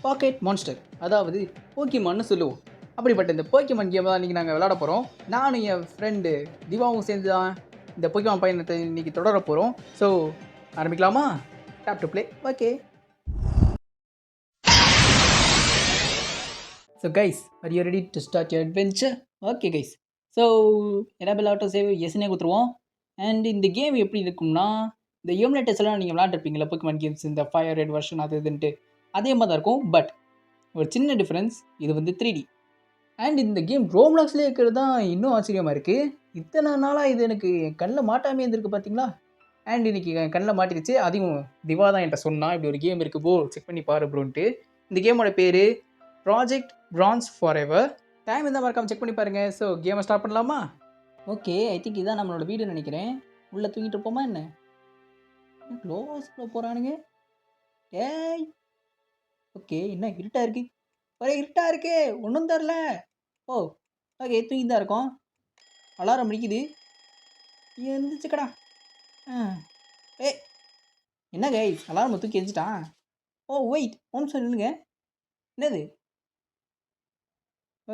Packet monster, அதாவது போக்கிமான்னு சொல்லுவோம். அப்படிப்பட்ட இந்த போக்கிமான் கேம் தான் இன்றைக்கி நாங்கள் விளையாட போகிறோம். நானும் என் ஃப்ரெண்டு திவாவும் சேர்ந்து தான் இந்த போக்கிமான் பயணத்தை இன்றைக்கி தொடர போகிறோம். ஸோ ஆரம்பிக்கலாமா? Tap to play. Okay. So guys, are you ready to start your adventure? Okay guys, so enable auto save எஸ்னே கொடுத்துருவோம். அண்ட் இந்த கேம் எப்படி இருக்கும்னா, இந்த எமுலேட்டர்ஸ் எல்லாம் நீங்கள் விளையாண்டுருப்பீங்களா போக்கிமான் கேம்ஸ், இந்த ஃபயர் ரெட் வெர்ஷன் அது இதுன்ட்டு அதே மாதிரி தான் இருக்கும். பட் ஒரு சின்ன டிஃப்ரென்ஸ், இது வந்து 3D. அண்ட் இந்த கேம் ரோப்ளாக்ஸ்லேயே இருக்கிறது தான் இன்னும் ஆச்சரியமாக இருக்குது. இத்தனை நாளாக இது எனக்கு என் கண்ணில் மாட்டாமே இருந்திருக்கு பார்த்தீங்களா. அண்ட் இன்றைக்கி என் கண்ணில் மாட்டிடுச்சு. அதையும் திவா தான் என்கிட்ட சொன்னால், இப்படி ஒரு கேம் இருக்குது ப்ரோ, செக் பண்ணி பாரு ப்ரோன்ட்டு. இந்த கேமோட பேர் project France for ever. Time இருந்தால் மறக்காமல் செக் பண்ணி பாருங்கள். ஸோ கேமை ஸ்டார்ட் பண்ணலாமா? ஓகே, ஐ திங்க் இதான் நம்மளோட வீடு நினைக்கிறேன். உள்ளே தூங்கிட்டு இருப்போமா என்ன? க்ளோஸில் போகிறானுங்க. ஏய் ஓகே, என்ன இருட்டாக இருக்குது? ஒரே இருட்டாக இருக்கே, ஒன்றும் தரல. ஓ ஓகே, தூங்கி தான் இருக்கோம். அலாரம் அடிக்குது, எழுந்துச்சுக்கடா. ஏ என்ன கைஸ், அலாரம் தூக்கி எரிஞ்சிட்டான். ஓ வெயிட், ஒன்று சொல்லுங்க, என்னது?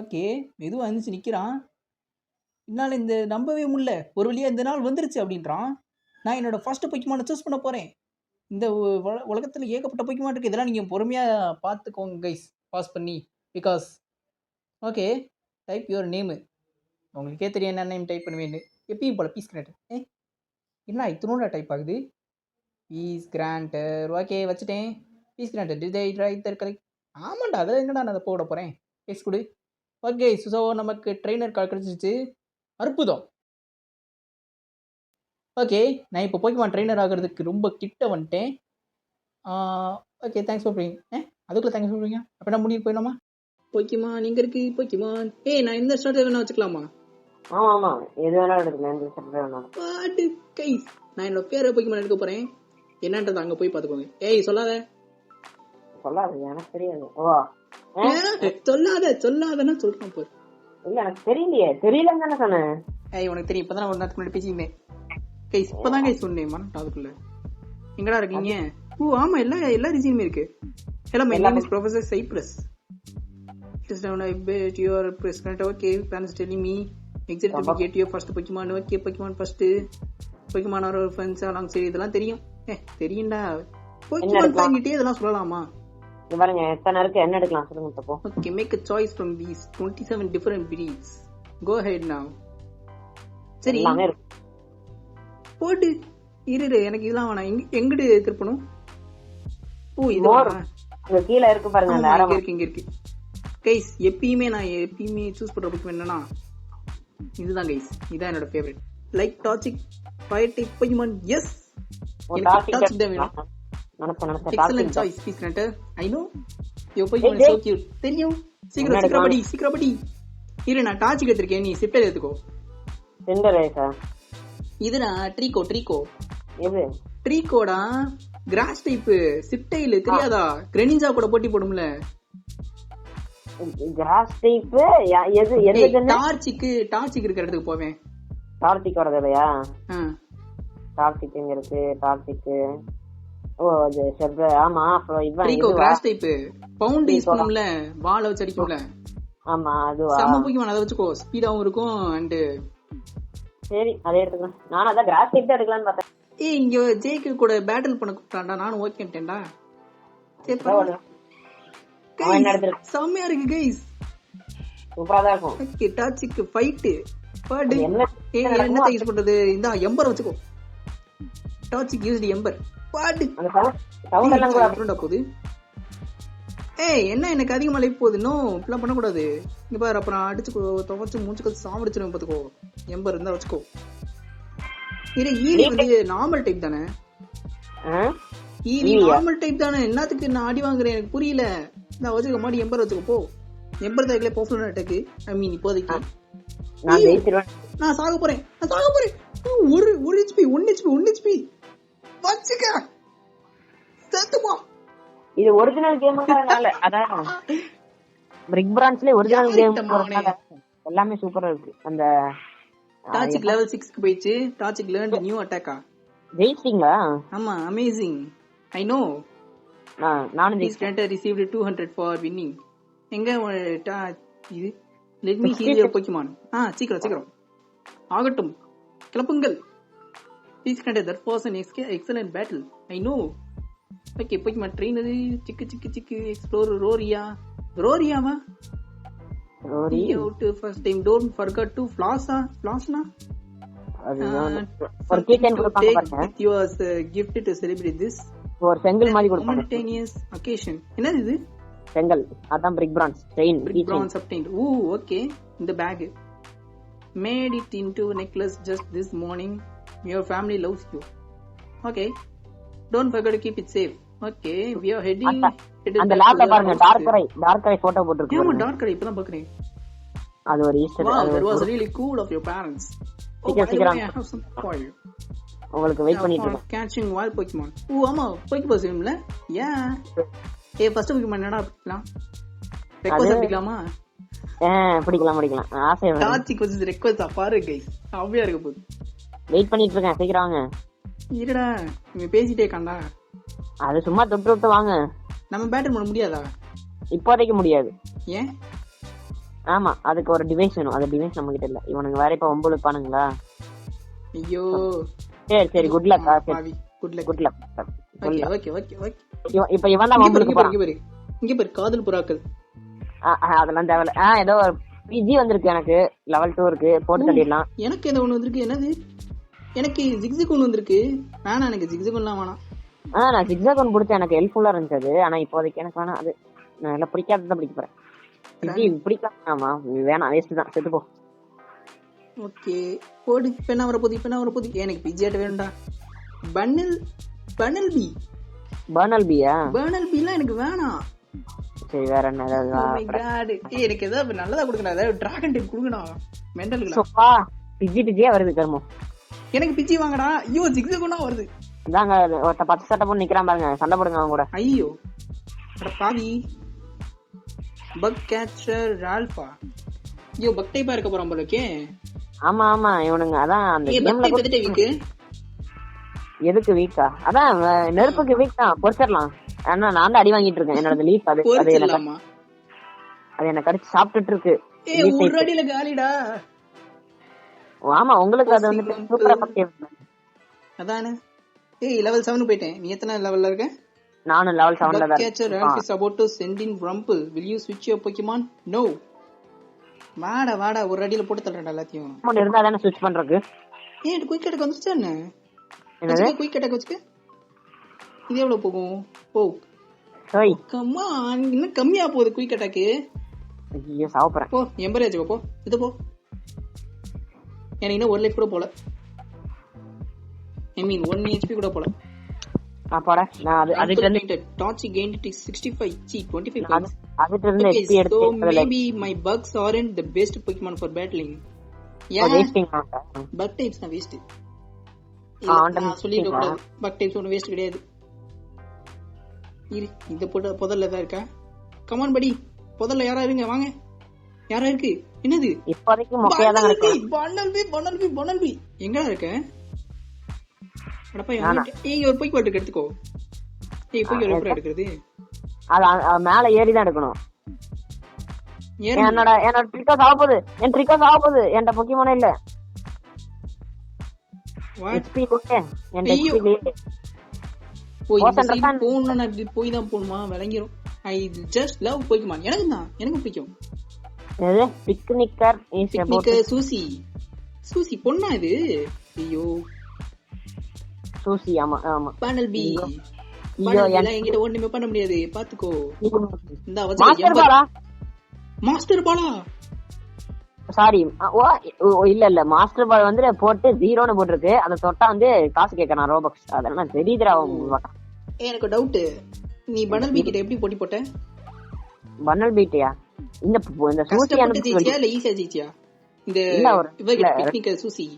ஓகே, மெதுவாக எழுந்துச்சு நிற்கிறான். என்னால் இந்த நம்பவே முடியல. ஒரு வழியாக இந்த நாள் வந்துருச்சு அப்படின்றான். நான் என்னோடய ஃபஸ்ட்டு போக்கிமானை சூஸ் பண்ண போகிறேன். இந்த உலகத்தில் ஏகப்பட்ட போக்கிமான் இருக்குது. இதெல்லாம் நீங்கள் பொறுமையாக பார்த்துக்கோங்க கைஸ், பாஸ் பண்ணி. Because okay, type your name. உங்களுக்கே தெரியும் என்ன நேம் டைப் பண்ணுவேன்னு. எப்பயும் போல் பீஸ் கிராண்டர். என்ன இத்தனோட டைப் ஆகுது? பீஸ் கிராண்டர். ஓகே வச்சுட்டேன். பீஸ் கிராண்டர் டிசைட் ரைட் கரெக்ட். ஆமாண்டா, அதில் எங்கடா நான் அதை போட போகிறேன். பீஸ் கொடு. ஓகே, ஸோ நமக்கு ட்ரெயினர் கார்டு கிடச்சிச்சு. அற்புதம். ஓகே, நான் இப்போ போக்கிமான் ட்ரெயினர் ஆகிறதுக்கு ரொம்ப கிட்ட வந்துட்டேன். Okay, thanks for bring. அதுக்குள்ளே தேங்க்ஸ் ஃபார் ப்ரீங்க. அப்போ நான் முடிவு போயிடலாமா? போக்கிமான் இங்கே இருக்கு. போக்கிமான் நான் இந்த ஸ்டார்ட் வேணா வச்சுக்கலாமா? ஆமா எது வேணாலும் எடுக்கலாம். இந்த ஸ்டார்ட் வேணாலும். பாட்டு கைஸ், நான் என்னோட பேரை போக்கிமான் எடுக்க போறேன். என்னன்றது அங்க போய் பாத்துக்கோங்க. ஏய் சொல்லாத எனக்கு தெரியாது. சொல்லாதன்னா சொல்றேன் போய். இல்ல எனக்கு தெரியலையே. தெரியலன்னு தானே சொன்னேன். உனக்கு தெரியும், இப்பதான் ஒரு நேரத்துக்கு முன்னாடி பேசிக்கிட்டேன் கைஸ். இப்பதான் கைஸ் சொன்னேன், மறந்துட்டேன். அதுக்குள்ள எங்கடா இருக்கீங்க? ஆமா, எல்லா ரீசனுமே இருக்கு. Hello, my name is professor Cyprus. I bet you are president. Okay, parents telling me exactly to get your first Pokemon. Okay, Pokemon first. Pokemon or friends along சரி, இதெல்லாம் தெரியும். தெரியும்டா. Pokemon தாங்கிட்டே இதெல்லாம் சொல்லலாமா? இது பாருங்க, எத்தனை இருக்கு, என்ன எடுக்கலாம் சொல்லுங்க தப்போ. Okay, make a choice from these 27 different breeds. Go ahead now. சரி, போடு. இரு, எனக்கு இதெல்லாம் வேணாம். எங்கடு திருப்பணும்? இது கீழே இருக்கு பாருங்க. இங்க இருக்கு கைஸ். நான் எப்பயுமே சூஸ் பண்ற போக்கிமான் என்னன்னா இதுதான் கைஸ். இதான் என்னோட favourite. Like toxic fire type pokemon. Yes, எனக்கு டாக்ஸிக் தான் வேணும். எக்ஸலென்ட் சாய்ஸ் பீஸ் கிராண்டர். I know your pokemon is so cute. தெரியும். சீக்கிரம் படி. இரு, நான் டாக்ஸிக் எடுத்துர்க்கேன், நீ சிப்டர் எடுத்துக்கோ. சிண்டரேசா இதுனா ட்ரீகோ. எது ட்ரீகோடா? கிராஸ் டைப் சிப்டைல் தெரியாதா? கிரெனின்ஜா கூட போட்டி போடும்ல. Cross type. எது டார்ச்சிக் இருக்கிற இடத்துக்கு போவேன். டார்ச்சிக்கோட கதையா? டார்ச்சிக் எங்க இருக்கு? டார்ச்சிக் அது செப்ர. ஆமா, இவன் ட்ரீகோ கிராஸ் டைப். பவுண்ட் யூஸ் பண்ணும்ல, பால் வச்சு அடிக்கும்ல. ஆமா, அதுவா? செம போக்கிமான், அதை வச்சுக்கோ. ஸ்பீடாவும் இருக்கும். அண்ட் சரி, அதே எடுத்துக்கலாம். நானும் அதான் கிராஸ் டைப் தான் எடுக்கலாம்னு பார்த்தேன். இங்க ஜேக்கு கூட பேட்டில் பண்ண கூப்பிட்டான்டா. நானும் ஓகேன்டா. செம்மையா இருக்கு கைஸ். சூப்பரா தான் இருக்கும். Okay, toxic fight. பாடு. என்ன யூஸ் பண்றது? இந்த எம்பர் வச்சுக்கோ. Toxic used ember. பாடு. அந்த சவுண்ட் எல்லாம் கூட அப்புறம்டா போகுது. என்ன எனக்கு அதிகமா லைஃப் போகுது. நோ, இப்பெல்லாம் பண்ணக்கூடாது. இங்க பாரு, அப்புறம் அடிச்சு துவச்சு மூச்சுக்கு சாப்பிடுச்சிடும் பார்த்துக்கோ. எம்பர் இருந்தா வச்சுக்கோ. ஈவி வந்து நார்மல் டைப் தானே? ஈவி நார்மல் டைப் தானே? என்னத்துக்கு நான் அடி வாங்குறேன் எனக்கு புரியல. நான் வச்சுக்க மாடி எம்பர் வச்சுக்கோ போ. எம்பர் தாக்கல பர்ஃபெக்ட் அட்டாக். ஐ மீன் இப்போதைக்கு நான் சாக போறேன். ஒரு ஹெச்பி வச்சுக்க. செத்துமா. இது ஒரிஜினல் கேம்ங்கறனால, அதான் பிரிக் பிரான்ச்ல ஒரிஜினல் கேம் எல்லாமே சூப்பரா இருக்கு. அந்த டாக்ஸிக் லெவல் 6க்கு போயிச்சு. டாக்ஸிக் லேர்ன்ட் நியூ அட்டாக்கா. ஜெயிச்சிட்டீங்களா? ஆமா, அமேசிங். I know. நானும் This grantor received 200 for winning. எங்க இது let me see your Pokemon. சீக்கிரம் ஆகட்டும், கிளப்புங்கள். This grantor, that was an excellent battle. I know. Okay, Pokemon trainer சிக்கு explorer ரோரியாவா out first time. Don't forget to flossna. ஒரு கீச்சன் கொடுப்பாங்க பாருங்க. It was a gift to celebrate this. ஒரு செங்கல் மாதிரி கொடுப்பாங்க. Momentous occasion. என்னது இது? செங்கல். அதான் brick bronze chain. Brick bronze obtained. Okay. In the bag. Made it into a necklace just this morning. Your family loves you. Okay. Don't forget to keep it safe. Okay. We are heading. அந்த லாப்ல பாருங்க dark ஐ photo போட்டுருக்கு. ஏமா dark ஐ இப்பதான் பாக்குறேன். அது ஒரு Easter. That was really cool of your parents. சீக்கிரம் I have some for you. உங்களுக்கு வெயிட் பண்ணிட்டு இருக்கேன். Catching wild Pokemon. ஆமா Pokeball கேம்ல. ஃபர்ஸ்ட் Pokemon என்னடா பிடிக்கலாம்? ரெக்வெஸ்ட் பிடிக்கலாமா? பிடிக்கலாம். ஆசை டாச்சி கொஞ்சம் ரெக்வெஸ்ட் பாரு गाइस. அப்படியே இருக்க போகுது. வெயிட் பண்ணிட்டு இருக்கேன். சீக்கிரம் வாங்க. இருடா, நீ பேசிட்டே கண்டா. அது சும்மா தொட்டு வாங்க. நம்ம பேட்டில் பண்ண முடியாதா? இப்போதைக்கு முடியாது. ஏன்? ஆமா, அதுக்கு ஒரு டிவைஸ் வேணும். அந்த டிவைஸ் நம்ம கிட்ட இல்ல. இவனுங்க வேற இப்ப ஒம்பளுப்பானுங்களா? ஐயோ. சரி good luck. Good luck. Okay. இப்ப இவன் தான் ஒம்பளுக்கு போறான். இங்க பாரு காதல் புறாக்கள். அதெல்லாம் தேவையில்ல. ஏதோ பிஜி வந்திருக்கு எனக்கு. லெவல் 2 இருக்கு. போட்டு தள்ளிடலாம். எனக்கு ஏதோ ஒண்ணு வந்திருக்கு. என்னது? எனக்கு ஜிக்ஸிக் ஒண்ணு வந்திருக்கு. வேணாம், எனக்கு ஜிக்ஸிக் எல்லாம் வேணாம். நான் ஜிக்ஸாக் ஒன்று பிடிச்சேன். எனக்கு ஹெல்ப்ஃபுல்லா இருந்துச்சு அது. ஆனா இப்போதைக்கு எனக்கு வேணாம். அது நான் எல்லாம் பிடிக்காததான் பிடிக்க போறேன். பிடிக்கலாம். ஆமா வேணாம், வேஸ்ட் தான். செத்து போ. ஓகே போடு. இப்ப என்ன வரப்போகுது? எனக்கு பிஜியாட்ட வேணும்டா. பர்னல் பியா எனக்கு வேணாம். சரி வேற என்ன ஏதாவது? எனக்கு ஏதாவது நல்லதா கொடுக்கணும். ஏதாவது டிராகன் டைப் கொடுக்கணும். மெண்டலுக்கு பிஜியா வருது கர்மம். எனக்கு பிஜி வாங்கடா. ஐயோ ஜிக்ஸாக் வருது. இதாங்க ஒருத்த 10 சட்டை போட்டு நிக்கிறான் பாருங்க. சண்டை போடுங்க அவங்க கூட. ஐயோ பாவி. பக் கேச்சர் ரால்பா. ஐயோ பக் டைப்பா இருக்க போறான் போல இருக்கே. ஆமா இவனுங்க அதான் அந்த கேம்ல வீக்கு. எதுக்கு வீக்கா? அதான் நெருப்புக்கு வீக் தான். பொறுச்சிடலாம். ஆனா நான் தான் அடி வாங்கிட்டு இருக்கேன். என்னோட லீஃப் அது என்ன கடிச்சு சாப்பிட்டுட்டு இருக்கு. ஒரு அடியில காலிடா. ஆமா உங்களுக்கு அது வந்து சூப்பரா பக்கே. அதானே. லெவல் 7 போயிட்டேன். நீ எத்தனை லெவல்ல இருக்க? நானும் லெவல் 7ல தான் இருக்கேன். Catcher Ralph is about to send in Rumble. Will you switch your Pokemon? No. வாடா ஒரு அடியில போட்டு தள்ளுறடா எல்லாத்தையும். அமௌண்ட் இருந்தா தானே ஸ்விட்ச் பண்றதுக்கு. ஏன் குயிக் அட்டாக் வந்துச்சா என்ன? என்னது குயிக் அட்டாக் வச்சுக்க. இது எவ்வளவு போகும்? ஹேய் கம் ஆன், இன்னும் கம்மியா போகுது குயிக் அட்டாக். ஐயோ சாவறேன். போ எம்பரேஜ் போ. இது போ. எனக்கு இன்னும் 1 லைஃப் கூட போல. I mean 1 HP கூட போல. பாடா நான் அதுக்கு வந்து டாச்சி gained 65 25 points. அதுக்கு இருந்து HP எடுத்து maybe my bugs aren't the best Pokemon for battling. wasting bug types na waste. நான் சொல்லிக்க கூடாது. bug types ஒன்னு waste கிடையாது. இந்த புதல்ல தான் இருக்கா? come on buddy. புதல்ல யாரா இருங்க வாங்க. யாரா இருக்கு? என்னது? இப்போதைக்கு மொக்கையா தான் இருக்கு. பனல் பி எங்கடா இருக்க? அடப்பா ஒரு போய் போட்டு எடுத்துக்கோ. போய் ஒரு எப்படி எடுக்கிறது? அது மேல ஏறி தான் எடுக்கணும். என்னோட ட்ரிக்கா சாவப்போகுது. என் ட்ரிக்கா சாவப்போகுது. என்கிட்ட பொக்கிமானே இல்ல. HP okay. என்கிட்ட HP இல்ல. போய் தான் போணுமா? விளங்கிரும். I just love Pokemon. எனக்கு பிடிக்கும். எது? பிக்னிக்கர் சூசி பொண்ணா இது? ஐயோ சூசி. ஆமா பேனல் பி. என்கிட்ட ஒண்ணுமே பண்ண முடியாது. பாத்துக்கோ. இந்த மாஸ்டர் பாலா. சாரி இல்ல மாஸ்டர் பால் வந்து போட்டு 0ன்னு போட்டிருக்கு. அத தொட்டா வந்து காசு கேட்கறான் ரோபக்ஸ். அதெல்லாம் தெரியுதுடா. எனக்கு டவுட், நீ பனல் பீ கிட்ட எப்படி போட்டி போட்ட? பனல் பீட்டியா? இந்த சூசி அனுப்பிச்சியா இல்ல ஈஸியா ஜெயிச்சியா? இந்த இவங்க டெக்னிக்கல் சூசி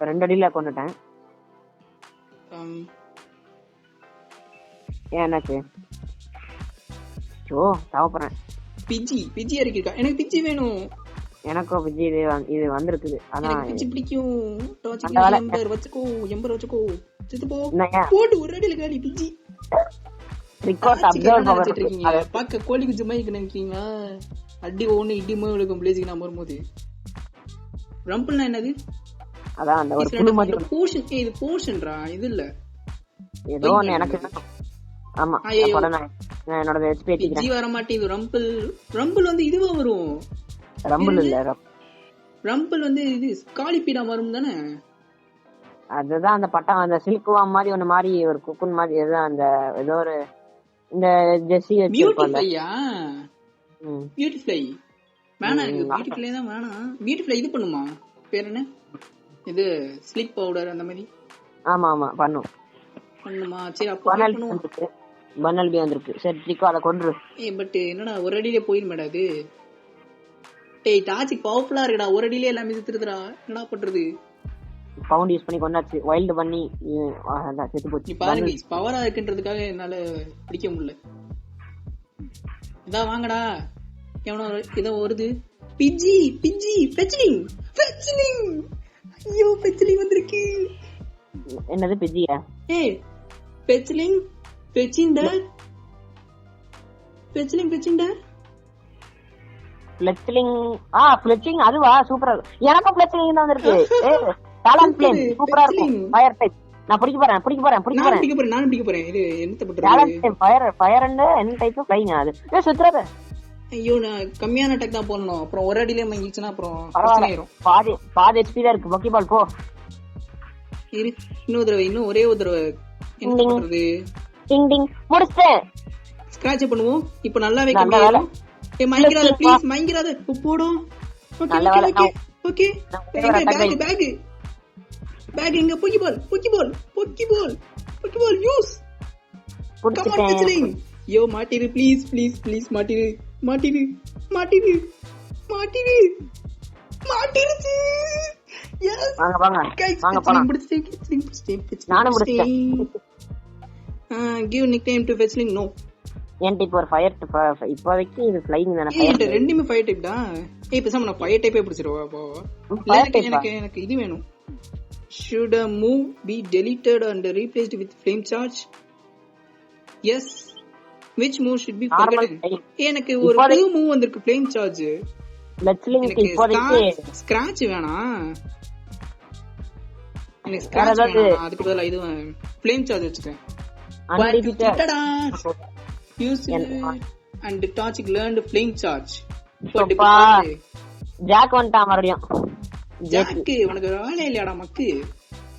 2 அடியில கொண்டுட்டேன். எனக்கு சாப்பிடுறேன். பிஜி இருக்கா? எனக்கு பிஜி வேணும். எனக்கும் பிஜி இது வந்திருக்குது. அதான் பிஜி பிடிக்கும். வச்சுக்கோ. எம்பர் வச்சுக்கோ. போட்டு ஒரு அடியில காலி பிஜி. ரிகார்ட் சிக்கன் அப்சர்வ் பவர் நினைச்சிட்டு இருக்கீங்க. பார்க்க கோழி குஞ்சு மாதிரி நினைக்கிறீங்களா? அடி ஒண்ணு இடி மாதிரி இருக்கும் பிளேஸுக்கு நான் வரும்போது. ரம்பிள்னா என்னது? அதான் அந்த ஒரு புழு மாதிரி போர்ஷன். இது போர்ஷன்ரா, இது இல்ல ஏதோ ஒண்ணு எனக்கு. ஆமா அப்ப நான் என்னோட ஹெச்பி ஏத்திக்கிறேன். ஜி வர மாட்டேங்குது. ரம்பிள் ரம்பிள் வந்து இதுவா வரும். ரம்பிள் இல்ல, ரம்பிள் வந்து இது காலிப்பீடா வரும் தானே? அதுதான் அந்த பட்டம், அந்த சில்க்வா மாதிரி ஒண்ணு மாதிரி ஒரு குக்குன் மாதிரி ஏதோ அந்த ஏதோ ஒரு இந்த ஜெர்சி வச்சிருக்கோம்ல. பியூட்டிஃப்ளை வேணாம் எனக்கு. பியூட்டிஃப்ளை தான் வேணாம். பியூட்டிஃப்ளை இது பண்ணுமா? பேர் என்ன? இது ஸ்லிப் பவுடர் அந்த மாதிரி. ஆமா ஆமா பண்ணுமா? சரி அப்போ பண்ணுவோம். பன்னல் பி வந்திருக்கு. சரி ட்ரிக்கோ அத கொன்று. பட் என்னடா ஒரு அடியிலே போயிரும் அது. டேய் டாஜிக் பவர்ஃபுல்லா இருக்குடா. ஒரு அடியிலே எல்லாம் மிதித்துறதுடா. என்னடா பண்றது? பவுண்ட் யூஸ் பண்ணி கொண்டாச்சு. வைல்ட் பண்ணி செத்து போச்சு. பாருங்க பவரா இருக்குன்றதுக்காக என்னால பிடிக்க முடியல. இதா வாங்கடா. எவனோ இதோ வருது. Pidgey Pidgey Fletchling Fletchling. ஐயோ ஃபெச்லிங் வந்திருக்கு. என்னது பிஜியா? ஏய் ஃபெச்லிங் ஃபெச்சிண்டர் ஃபெச்லிங் ஃபெச்சிண்டர் ஃப்ளெச்சிங். ஃப்ளெச்சிங் அதுவா? சூப்பரா இருக்கு. எனக்கும் ஃப்ளெச்சிங் தான் வந்திருக்கு. டாலன்ட் ப்ளேன் சூப்பரா இருக்கும். Fire type. நான் பிடிக்க போறேன் நானும் பிடிக்க போறேன். இது என்னத்த பண்றது? டாலன்ட் டைப் ஃபயர் அண்ட் என்ன டைப் ஃப்ளைங் அது. சுத்துறது. ஐயோ நான் கம்மியான அட்டாக் தான் போடணும். அப்புறம் ஒரு அடியிலே மங்கிச்சுனா அப்புறம் பிரச்சனை ஆயிரும். பாதி ஹெச்பி தான் இருக்கு. பக்கி பால் போ. இரு இன்னும் ஒரே ஒரு தடவை என்ன பண்றது? டிங் டிங் முடிச்சேன். ஸ்கிராட்ச் பண்ணுவோம். இப்போ நல்லாவே கம்மியாயிரும். மயங்கிறாத ப்ளீஸ் மயங்கிறாத. போடும். ஓகே பேக் எங்க? Pokeball use. Come on Fletchling. Yo மாட்டிரு ப்ளீஸ் மாட்டிரு. மாட்டிருச்சு. எஸ் வாங்க போலாம். நானும் முடிச்சேன். Give nickname to Fletchling. No என் டைப் ஒரு ஃபயர் இப்போதைக்கு இது ஃப்ளைங் தானே. ஃபயர் ரெண்டுமே ஃபயர் டைப் தான். பேசாம நான் ஃபயர் டைப்பே பிடிச்சிருவா. அப்போ எனக்கு இது வேணும். should a move be deleted and replaced with flame charge? Yes. which move should be forgotten? எனக்கு ஒரு புது மூவ் வந்திருக்கு. flame charge. லெட்ஸ்லிங்க் இப்போதைக்கு ஸ்கிராட்ச் வேணாம். எனக்கு ஸ்கிராட்ச் வேணாம். அதுக்கு பதிலா இது flame charge வச்சுக்கேன். use and Toxic learned flame charge. Jack வந்துட்டான் மறுபடியும். ஜாக் உனக்கு வேலை இல்லையாடா மக்கு?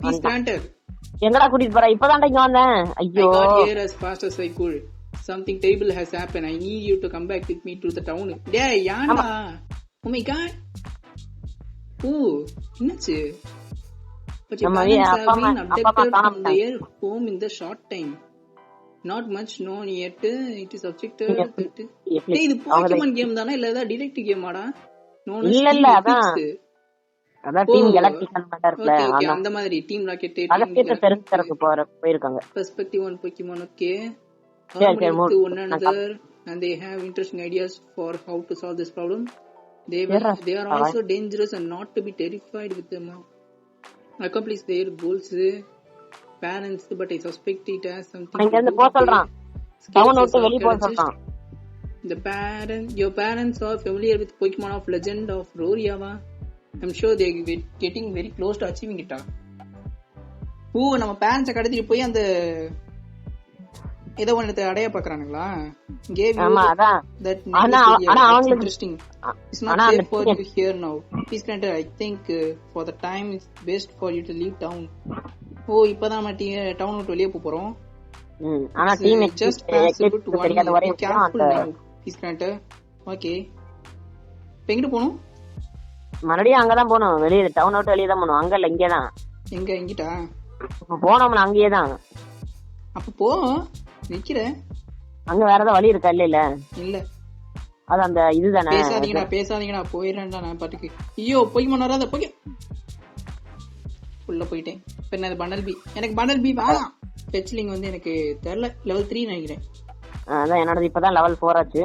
பீஸ் பிளான்டர் எங்கடா கூட்டிட்டு போற? இப்பதான் இங்க வந்தேன். ஐயோ I got here as fast as I could. Something terrible has happened. I need you to come back with me to the town. டேய் யாண்டா? Oh my god. என்னாச்சு? நம்ம அப்பா அம்மா their home in the short time. Not much known yet. It is subjected that. டேய் இது Pokemon game தானா இல்ல ஏதா டைரக்ட் கேமாடா? இல்ல அதான் டீம் கேலக்டிகன் மேட்டர்ல அந்த மாதிரி டீம் ராக்கெட் அதற்கு தெரிஞ்சறக்கு போயிருக்காங்க. Perspective one Pokemon. Okay one another and they have interesting ideas for how to solve this problem. They are also dangerous and not to be terrified with them. Accomplish their goals. Parents, but I suspect it has something. இங்க இருந்து போ சொல்றான். Down விட்டு வெளிய போ சொல்றான். Your parents are familiar with Pokemon of Legend of Roriava. I'm sure they are getting very close to achieving it. நம்ம பேரண்ட்ஸை கடத்திட்டு போய் அந்த ஏதோ ஒன்று அடைய பாக்குறானுங்களா? ஆமா அதான். ஆனா அவங்களுக்கு interesting. It's not safe for you here now. Please granted, I think for the time it's best for you to leave town. இப்பதான் நம்ம டவுன் விட்டு வெளியே போறோம். ஆனா டீம் just தெரியாத வரை please granted. ஓகே இப்போ எங்க போணும்? மறுபடியும் அங்கதான் போகணும். வெளியே டவுன் விட்டு வெளியே தான் போகணும். அங்க இல்ல இங்கதான். எங்க எங்கிட்டா போனோம்னா அங்கேயே தான். அப்ப போ நிக்கிற. அங்க வேற ஏதாவது வழி இருக்கா? இல்ல அது அந்த இதுதானே. பேசாதீங்கடா போயிடுறேன்டா நான் பாட்டுக்கு. ஐயோ போய் வராத போய் உள்ள போயிட்டேன். இப்ப என்ன பண்டல் பி? எனக்கு பண்டல் பி வேணாம். ஃபெச்லிங் வந்து எனக்கு தெரியல. லெவல் 3 நினைக்கிறேன். அதான் என்னோட இப்பதான் லெவல் 4 ஆச்சு.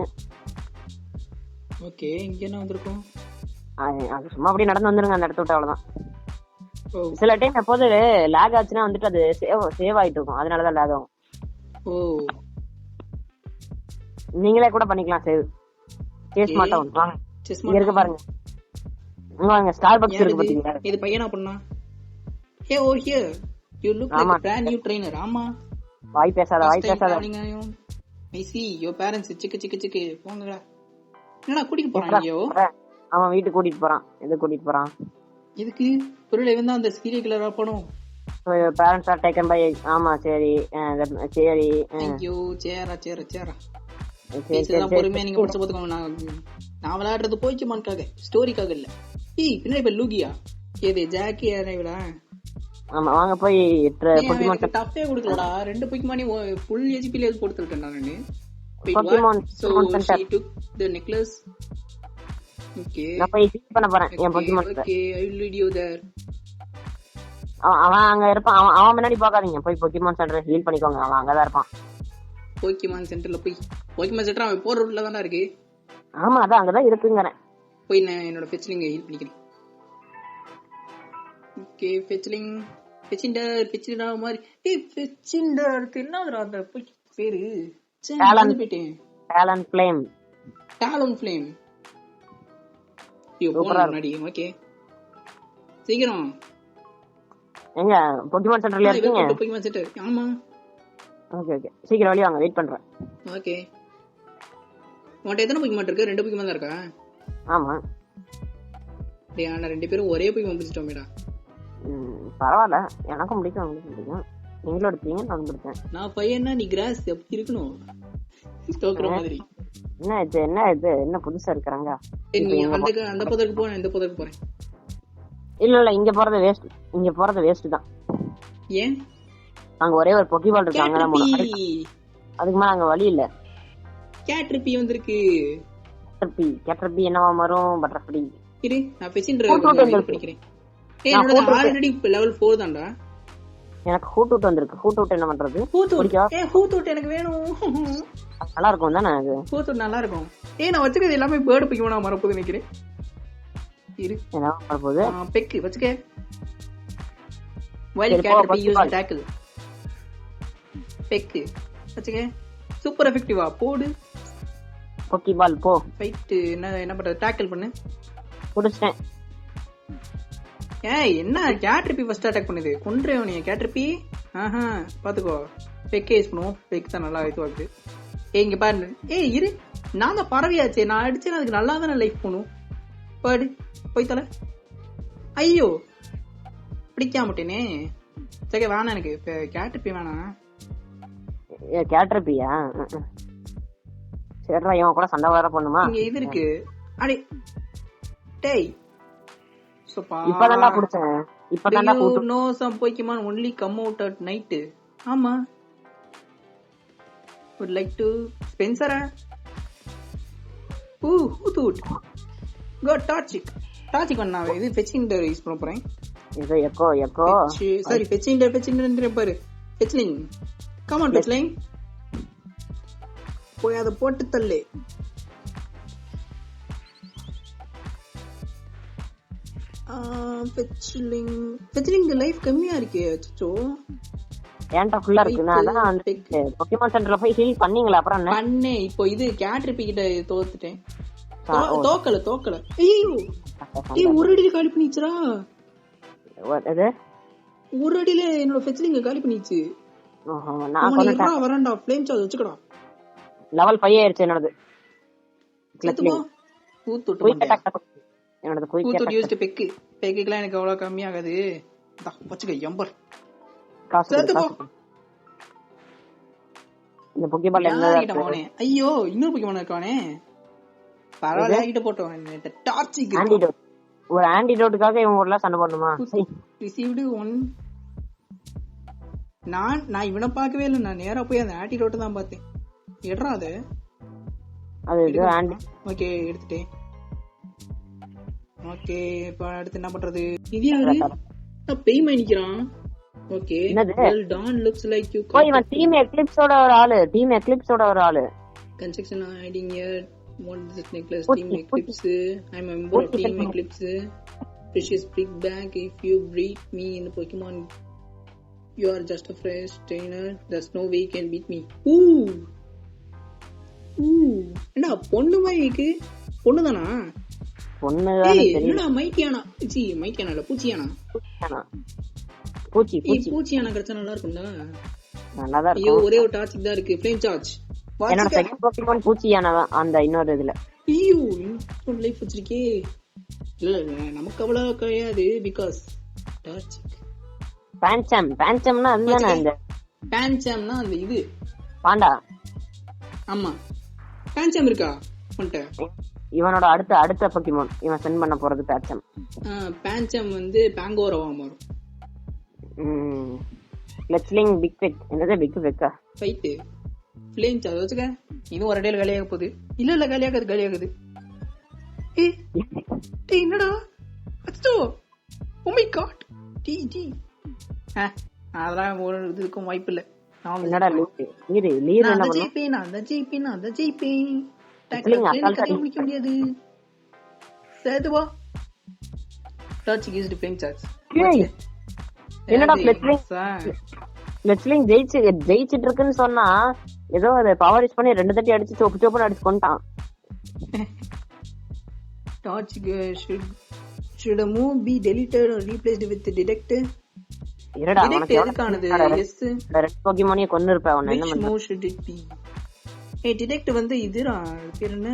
ஓகே இங்க என்ன வந்திருக்கும்? அது சும்மா அப்படியே நடந்து வந்துருங்க அந்த இடத்த விட்டு. அவ்வளவுதான். சில டைம் எப்போது லேக் ஆச்சுன்னா வந்துட்டு அது சேவ் ஆயிட்டு இருக்கும். அதனாலதான் லேக் ஆகும். நீங்களே கூட பண்ணிக்கலாம் சேவ். சேஸ் மாட்டோம் வாங்க. இங்க இருக்கு பாருங்க. வாங்க ஸ்டார்பக்ஸ் இருக்கு பாத்தீங்களா? இது பையனா பண்ணா? Hey oh here you look like a brand new trainer. ஆமா. வாய் பேசாத. I see your parents சிக்கு போங்கடா. என்னடா கூட்டிட்டு போறாங்கயோ? அவன் வீட்டுக்கு கூட்டிட்டு போறான். எது கூட்டிட்டு போறான்? எதுக்கு? பொருள் இவன் தான் அந்த சீரியல் கில்லரா போணும். Parents are taken by. ஆமா சரி சரி. ஐயோ சேரா இதெல்லாம் பொறுமையா நீங்க படிச்சு பாத்துக்கோங்க. நான் விளையாடுறது போய்க்குமான்காக, ஸ்டோரிக்காக இல்ல. பின்னாடி இப்ப லூகியா ஏது ஜாக்கி யாரைவிடா. ஆமா வாங்க போய் டஃபே கொடுக்கலடா. 2 பொக்கிமானி ஃபுல் ஹெச்பில போட்டுட்டேன் நானு. So she took the necklace. Okay. நான் போய் ஹீல் பண்ண போறேன் என் Pokémon. Okay, I will lead you there. அவன் அங்க இருப்பான். அவன் முன்னாடி போகாதீங்க. போய் பொக்கிமான் சென்டர் ஹீல் பண்ணிக்கோங்க. அவன் அங்கதான் இருப்பான். பொக்கிமான் சென்டர்ல போய் பொக்கிமான் சென்டர் அவன் போற ரூட்ல தான இருக்கு. ஆமா அதான் அங்கதான் இருக்குங்கறேன். போய் நான் என்னோட ஃபெச்லிங்க ஹீல் பண்ணிக்கிறேன். ஓகே ஃபெச்சிண்டர் மாதிரி. ஃபெச்சிண்டருக்கு என்னதுடா அந்த பேரு? டாலன் ஃப்ளேம். ஓகே சீக்கிரம் எங்க பொக்கிமான் சென்டர்ல இருக்கீங்க? Pokémon centre. ஆமா ஓகே சீக்கிரம் வெளிய வாங்க. வெயிட் பண்றேன். ஓகே உன்கிட்ட எத்தனை பொக்கிமான் இருக்கு? 2 பொக்கிமான் தான் இருக்கா? ஆமா. டேய் ஆனா 2 பேரும் ஒரே பொக்கிமான் பிடிச்சிட்டோமேடா. பரவாயில்ல, எனக்கும் பிடிக்கும். நீங்களும் எடுத்தீங்க, நானும் எடுத்தேன். நான் பையனா நீ கிராஸ் எப்படி இருக்கணும்? தோக்குற மாதிரி. என்ன புதுசா இருக்காங்க? அந்த பதருக்கு போறேன், இந்த பதருக்கு போறேன். இல்ல இங்க போறது வேஸ்ட். தான். ஏன்? அங்க ஒரே ஒரு பொக்கிபால் இருக்கு. அங்க அதுக்கு மேல அங்க வழி இல்ல. கேட்ரிபி வந்திருக்கு. கேட்ரிபி என்னவா வரும்? பட்டர்ஃப்ளை. இரு நான் பெசின்டர் படிக்கிறேன். என்னோட ஆல்ரெடி லெவல் 4 தான்டா. எனக்கு ஹூட் வந்திருக்கு. ஹூட் என்ன பண்றது? ஹூட் எனக்கு வேணும். நல்லா இருக்கும் தானே அது? ஹூட் நல்லா இருக்கும். நான் வச்சுக்கிறது எல்லாமே பேர்டு பிக்கமா மறப்போது நினைக்கிறேன். இரு என்ன மறப்போது? பெக்கு வச்சுக்க. Wild Caterpie use tackle. Peck வச்சுக்க. சூப்பர் எஃபெக்டிவா போடு. பொக்கிபால் போ. ஃபைட் என்ன பண்றது? டாக்கிள் பண்ணு. புடிச்சேன். என்ன கேட்ரிபி ஃபர்ஸ்ட் அட்டாக் பண்ணுது? கொன்றே நீ கேட்ரிபி. பாத்துக்கோ. பெக்கே யூஸ் பண்ணுவோம். பெக் தான் நல்லா இதுவாகுது. இங்க பாரு. இரு நான் தான் பறவையாச்சே. நான் அடிச்சேன் அதுக்கு நல்லா தானே லைஃப் பண்ணும். பாடு போய் தல. ஐயோ பிடிக்காம விட்டேனே. சரி வேணாம் எனக்கு கேட்ரிபி வேணாம். கேட்ரிபியா? சரிடா இவன் கூட சண்டை வர பண்ணுமா? இங்க இது இருக்கு. அடே டேய் இப்பதான்டா புடிச்சேன். இப்பதான்டா கூட்டு. No some pokemon only come out at night. ஆமா. would like to Spencer. Hood got டார்ச்சிக் பண்ணாவே. இது ஃபெச்சிண்டர் யூஸ் பண்ண போறேன். இது எக்கோ சாரி ஃபெச்சிண்டர் பாரு. ஃபெச்லிங் கம் ஆன் ஃபெச்லிங். போய் அத போட்டு தள்ளு. ஃபெச்லிங் லைஃப் கம்மியா இருக்கே. அச்சோ ஏன்டா ஃபுல்லா இருக்கு. நான் அதான் பொக்கிமான் சென்டர்ல போய் ஹீல் பண்ணீங்களா? அப்புறம் என்ன பண்ணே? இப்போ இது கேட்ரிபி கிட்ட தோத்துட்டேன். தோக்கல. ஐயோ ஒரு அடியில காலி பண்ணிச்சுடா. ஒரு அடியில என்னோட ஃபெச்லிங்க காலி பண்ணிச்சு. நான் கொன்னுட்டேன். வரேன்டா ஃப்ளேம் சார்ஜ் வச்சுக்கடா. லெவல் 5 ஆயிருச்சு என்னோடது. என்னோட குயிக் யூஸ்ட் பெக்குலாம் எனக்கு அவ்வளவு கம்மி ஆகாது. வச்சுக்க எம்பர் காசு. இந்த பொக்கிபால் என்ன? ஐயோ இன்னொரு பொக்கிமான் இருக்கானே. பரவாயில்ல கிட்ட போட்டோம். டார்ச்சிக் ஆன்டிடோட். ஒரு ஆன்டிடோட்டுக்காக இவங்க ஊர்ல சண்டை போடணுமா? ரிசீவ்டு 1. நான் இவனை பார்க்கவே இல்லை. நான் நேரா போய் அந்த ஆன்டிடோட் தான் பார்த்தேன். எடுறா அது. ஓகே எடுத்துட்டேன். ஓகே இப்ப அடுத்து என்ன பண்றது? இது யாரு? பேய் நிக்கிறான். Okay well Dawn looks like you. இவன் டீம் எக்லிப்ஸோட ஒரு ஆளு. Construction hiding here. What is this necklace? Team Eclipse. I'm a member of Team Eclipse. Precious big bag. If you beat me in the Pokemon, you are just a fresh trainer. There's no way you can beat me. என்ன பொண்ணு மாதிரி இருக்கு? பொண்ணுதானா? பொண்ணுதானே ஏய் தெரியும். என்னடா மைக்கியானா? C மைக்கியானா இல்ல பூச்சியானா? பூச்சி பூச்சி பூச்சியானா கிடைச்சா நல்லா இருக்கும்டா. நல்லாதான் ஐயோ இருக்கும். ஒரே ஒரு டார்ச் தான் இருக்கு. Flame charge. என்னோட செகண்ட் போக்கிமான் பூச்சியான அந்த இன்னொரு இதுல. ஐயோ இன்னொரு லைஃப் வச்சிருக்கே. இல்ல நமக்கு அவ்வளவு கிடையாது. பிகாஸ் டார்ச் பேன்சம்னா அதுதானே அந்த பேன்சாம்னா அந்த இது பாண்டா. ஆமா பேன்சாம் இருக்கா உன்கிட்ட? இவனோட அடுத்த போக்கிமான் இவன் சென்ட் பண்ண போறது பேன்சம். பேன்சாம் வந்து பேங்கோரவா மாறும். லெட்ஸ்லிங் பிக் பெக். என்னது பிக் பெக்கா? ஃபைட் ஃப்ளேம் சார்ஜ் வச்சுக்க. இதுவும் ஒரு டேல காலியாக போகுது. இல்ல காலியாகுது. ஏய் என்னடா அச்சோ ஓ மை காட். டி அதெல்லாம் ஒரு இதுக்கும் வாய்ப்பு இல்ல. என்னடா லீர் என்ன பண்ணும்? நான் ஜெயிப்பேன். டேக்ல முடிக்க முடியாது. சேதுவா டார்ச் யூஸ்ட் ஃப்ளேம் சார்ஜ். என்னடா லெட்ஸ்லிங் ஜெயிச்சிட்டு இருக்குன்னு சொன்னா ஏதோ அதை பவர் யூஸ் பண்ணி 2 தட்டி அடிச்சு சோப்புன்னு அடிச்சு கொண்டான். Torch should a move be deleted or replaced with detect? இருடா உனக்கு எதுக்கானது? எஸ் ரெட் போக்கிமானிய கொன்னிருப்ப அவன. என்ன which move should it be? detect வந்து இதுடா பேர் என்ன?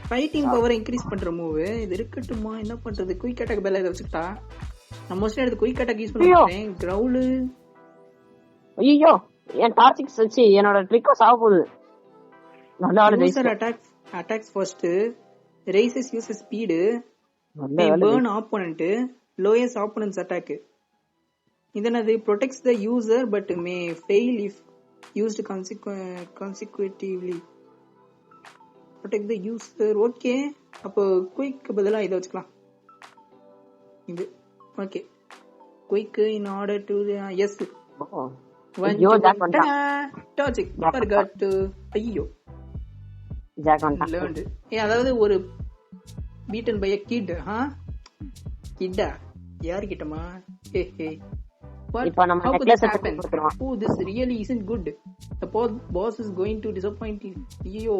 ஃபைட்டிங் பவர் இன்க்ரீஸ் பண்ற மூவ். இது இருக்கட்டுமா? என்ன பண்றது? குயிக் அட்டாக் பெல் இத வச்சுட்டா. நான் மோஸ்ட்லி எடுத்து குயிக் அட்டாக் யூஸ் பண்ணுவேன். கிரவுல். ஐயோ என் டார்ச்சிக்ஸ் வச்சு என்னோட ட்ரிக்கோ சாவ போகுது. நல்ல ஆளு user attacks first, raises user speed, may burn opponent, lowers opponent's attack. இதனது protects the user but may fail if used consecutively. Protect the user. Okay அப்போ குயிக் பதிலா இதை வச்சுக்கலாம். இது okay quick in order to yes ஐயோ jack பண்ணா டார்ச்சிக் forgot to ஐயோ jack பண்ணா. அதாவது ஒரு beaten by a kid. கிட்டா யார் கிட்டமா? இப்போ நம்ம நெக்லஸ் எடுத்து கொடுத்துறோம். Oh this really isn't good. The boss is going to disappoint you. ஐயோ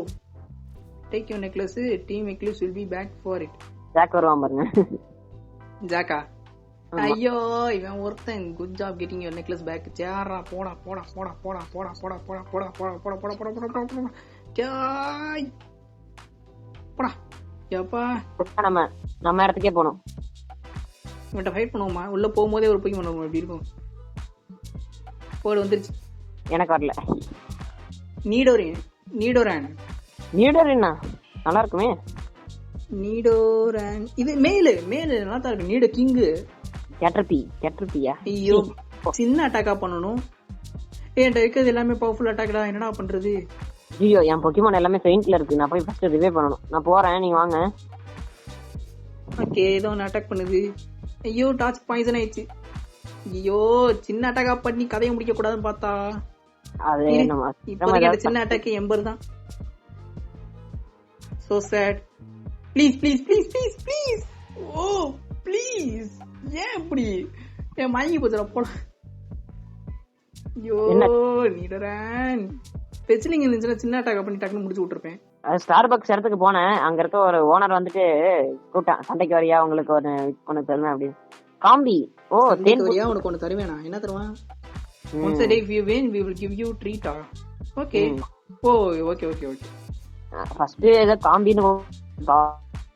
take your necklace. Team Eclipse will be back for it. Jack வருவான் பாருங்க. ஜாக்கா? ஐயோ இவன் ஒருத்தன் good job getting your necklace back. சேரா போடா ஏப்பா நம்ம இடத்துக்கே போனோம். இவன்ட்ட ஃபைட் பண்ணுவோமா? உள்ள போகும்போதே ஒரு போய் பண்ணுவோம். எப்படி இருக்கும்? போடு வந்துருச்சு. எனக்கு வரல. நீடோரான் நல்லா இருக்குமே. நீடோரான் இது மேலு நல்லா தான் இருக்கு. நீடோ கிங் கேட்டர்பியா? ஐயோ சின்ன அட்டாக்கா பண்ணணும். என்கிட்ட இருக்கிறது எல்லாமே பவர்ஃபுல் அட்டாக்டா. என்னடா பண்றது? ஐயோ என் பொக்கிமான் எல்லாமே ஃபெயிண்ட்ல இருக்கு. நான் போய் ஃபர்ஸ்ட் ரிவே பண்ணணும். நான் போறேன், நீங்க வாங்க. ஓகே ஏதோ ஒன்று அட்டாக் பண்ணுது. ஐயோ டார்ச் பாய்சன் ஆயிடுச்சு. ஐயோ சின்ன அட்டாக்கா பண்ணி கதையை முடிக்க கூடாதுன்னு பார்த்தா அது இப்போதைக்கு சின்ன அட்டாக் எம்பர் தான். So sad. Please O please. ஏன் இப்படி என் மயங்கி போச்சுடா போல. ஐயோ நீடரான் பெச்சிலிங் இருந்துச்சுன்னா சின்ன அட்டாக் பண்ணி டக்குன்னு முடிச்சு விட்டுருப்பேன். ஸ்டார் பக்ஸ் இடத்துக்கு போனேன். அங்க இருக்க ஒரு ஓனர் வந்துட்டு கூப்பிட்டான், சண்டைக்கு வரியா உங்களுக்கு ஒன்னு தருவேன் அப்படின்னு. காம்பி ஓ சண்டைக்கு வரியா உனக்கு ஒன்னு தருவேனா? என்ன தருவான்? once a day if you win we will give you treat. Okay okay first ஏதோ காம்பின்னு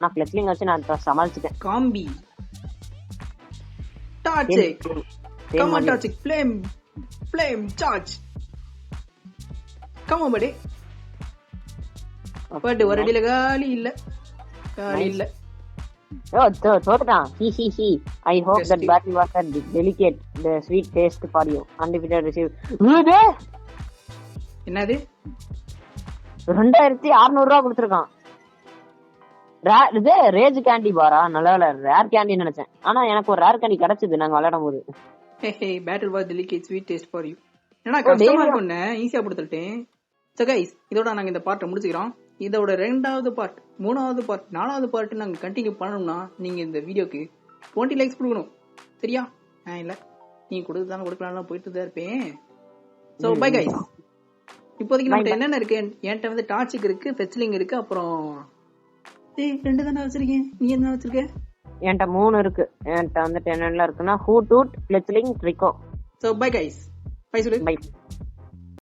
நான் ஃப்ளெக்லிங் வச்சு நான் சமாளிச்சிட்டேன். Combee Torchic come on Torchic flame charge come on buddy. But ஒரு அடியில காலி இல்ல. ஓ தோத்துட்டான். ஹி I hope that battle was a delicate the sweet taste for you undefeated receive. என்னது 2600 ரூபாய் கொடுத்திருக்கான். இது ரேஜ் கேண்டி பாரா? நல்ல ரேர் கேண்டி நினைச்சேன். ஆனா எனக்கு ஒரு ரேர் கேண்டி கிடைச்சது நாங்க விளையாடும் போது. Battle was delicate sweet taste for you. ஏன்னா கஷ்டமா இருக்கும்னு ஈஸியா கொடுத்துட்டேன். சோ கைஸ் இதோட நாங்க இந்த பார்ட்டை முடிச்சுக்கிறோம். இதோட 2வது பார்ட் 3வது பார்ட் 4வது பார்ட் நாங்க கண்டினியூ பண்ணணும்னா நீங்க இந்த வீடியோக்கு 20 லைக்ஸ் கொடுக்கணும். சரியா? இல்ல நீங்க கொடுத்தாலும் கொடுக்கலாம் போயிட்டு தான் இருப்பேன். So bye guys. இப்போதைக்கு நம்மகிட்ட என்னென்ன இருக்கு? என்கிட்ட வந்து டார்ச்சிக் இருக்கு, ஃபெச்லிங் இருக்கு, அப்புறம் 2 தானே வச்சிருக்கேன். நீ என்ன வச்சிருக்க? என்கிட்ட 3 இருக்கு. என்கிட்ட வந்துட்டு என்னென்ன இருக்குன்னா ஹூட், ஃபிளெச்லிங், ட்ரிகோ. ஸோ பை கைஸ், பை சொல்லு. பை.